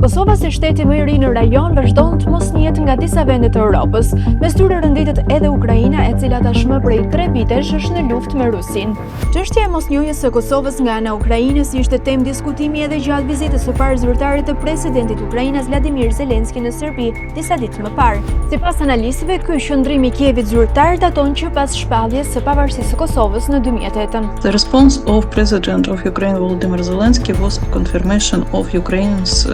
Kosova si shteti më i ri në rajon vazhdon të mos njihet nga disa vende të Europës. Mes tyre rënditet edhe Ukraina, e cila tashmë prej 3 vitesh është në luftë me Rusin. Çështja e mosnjohjes së Kosovës nga ana Ukrainës ishte temë diskutimi edhe gjatë vizitës së parë zyrtare të presidentit Ukrainas Vladimir Zelenski në Serbi disa ditë më parë. Sipas analistëve, ky qëndrim i Kievit zyrtar daton që pas shpalljes së pavarësisë së Kosovës në 2008. The response of President of Ukraine Volodymyr Zelensky was a confirmation of Ukraine's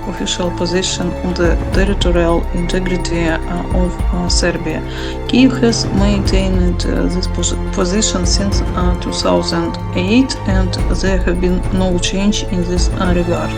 official position on the territorial integrity of Serbia. Kyiv has maintained this position since 2008 and there have been no change in this regard.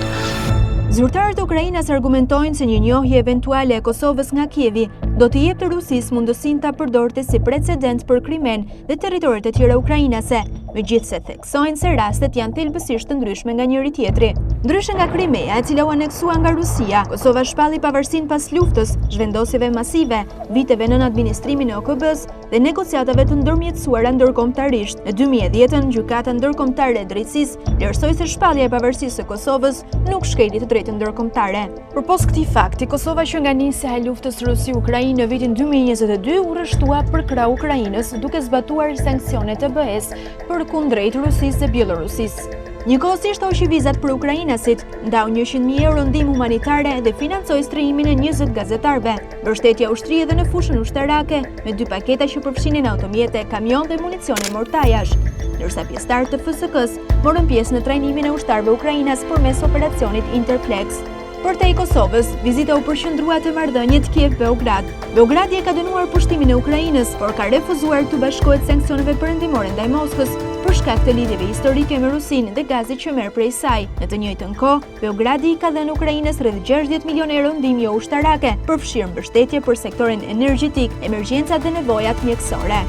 Zyrtarët e Ukrainës argumentojnë se një njohje eventuale e Kosovës nga Kievi do të jepte Rusisë mundësinë ta përdorte si precedent për Krimen dhe territoret e tjera ukrainase, megjithse theksojnë se rastet janë thelbësisht të ndryshme nga njëri tjetri. Ndryshe nga Krimea, e cila u aneksua nga Rusia, Kosova shpalli pavarësinë pas luftës, zhvendosjeve masive, viteve nën administrimin e OKB-s dhe negociatave të ndërmjetësuara ndërkombëtarisht. Në 2010-ën, Gjykata Ndërkombëtare e Drejtësisë vlerësoi se shpallja e pavarësisë së Kosovës nuk shkeli të drejtën ndërkombëtare. Përpos këtij fakti, Kosova që nga nisja e luftës Rusi-Ukrainë në vitin 2022 u rreshtua për krah Ukrainës, duke zbatuar sanksionet e BE-s përkundrejt Rusisë dhe Bielorusisë. Njëkohësisht hoqi vizat për ukrainasit, ndau 100.000 euro ndihmë humanitare dhe financoi strihimin e 20 gazetarëve. Mbështetja ushtri edhe në fushën ushtarake, me 2 paketa që përfshinin automjete, kamion dhe municione mortajash, ndërsa pjesëtarët të FSK-s morën pjesë në trajnimin e ushtarëve ukrainas përmes operacionit Interflex. Për te i Kosovës, vizita u përqendrua te marrëdhëniet Kiev-Beograd. Beogradi e ka dënuar pushtimin e Ukrainës, por ka refuzuar të bashkohet sanksioneve perëndimore ndaj Moskës për shkak të lidhjeve historike me Rusinë dhe gazit që merr prej saj. Në të njëjtën kohë, Beogradi i ka dhënë Ukrainës rreth 60 milionë euro ndihmë jo ushtarake, përfshirë mbështetje për sektorin energjetik, emergjencat dhe nevojat mjekësore.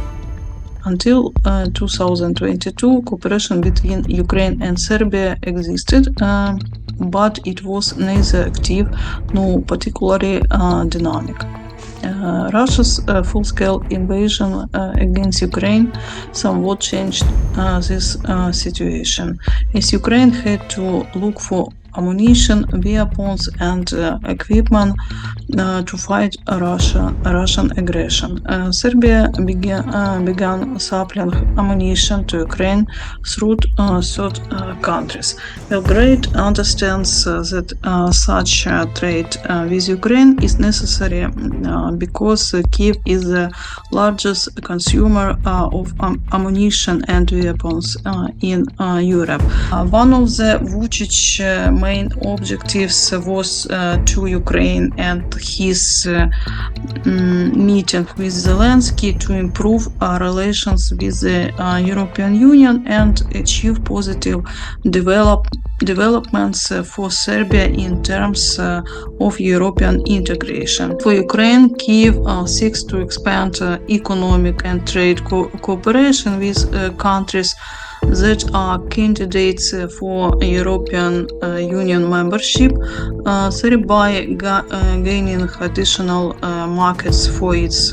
Until 2022, cooperation between Ukraine and Serbia existed, but it was neither active nor particularly dynamic. Russia's full-scale invasion against Ukraine somewhat changed this situation, as Ukraine had to look for ammunition, weapons and equipment to fight Russian aggression. Serbia began supplying ammunition to Ukraine through third countries. Belgrade understands that such trade with Ukraine is necessary because Kiev is the largest consumer of ammunition and weapons in Europe. One of the Vučić main objectives was to Ukraine and his meeting with Zelensky to improve relations with the European Union and achieve positive developments for Serbia in terms of European integration. For Ukraine, Kiev seeks to expand economic and trade cooperation with countries that are candidates for European Union membership, thereby gaining additional markets for its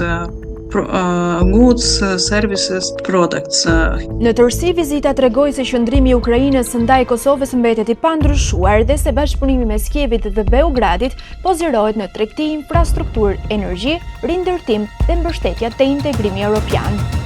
goods, services, products. Në tërësi, vizita tregoi se qëndrimi i Ukrainës ndaj Kosovës mbetet i pandryshuar dhe se bashkëpunimi mes Kievit dhe Beogradit pozirohet në tregti, infrastrukturë, energji, rindërtim dhe mbështetja te integrimi evropian.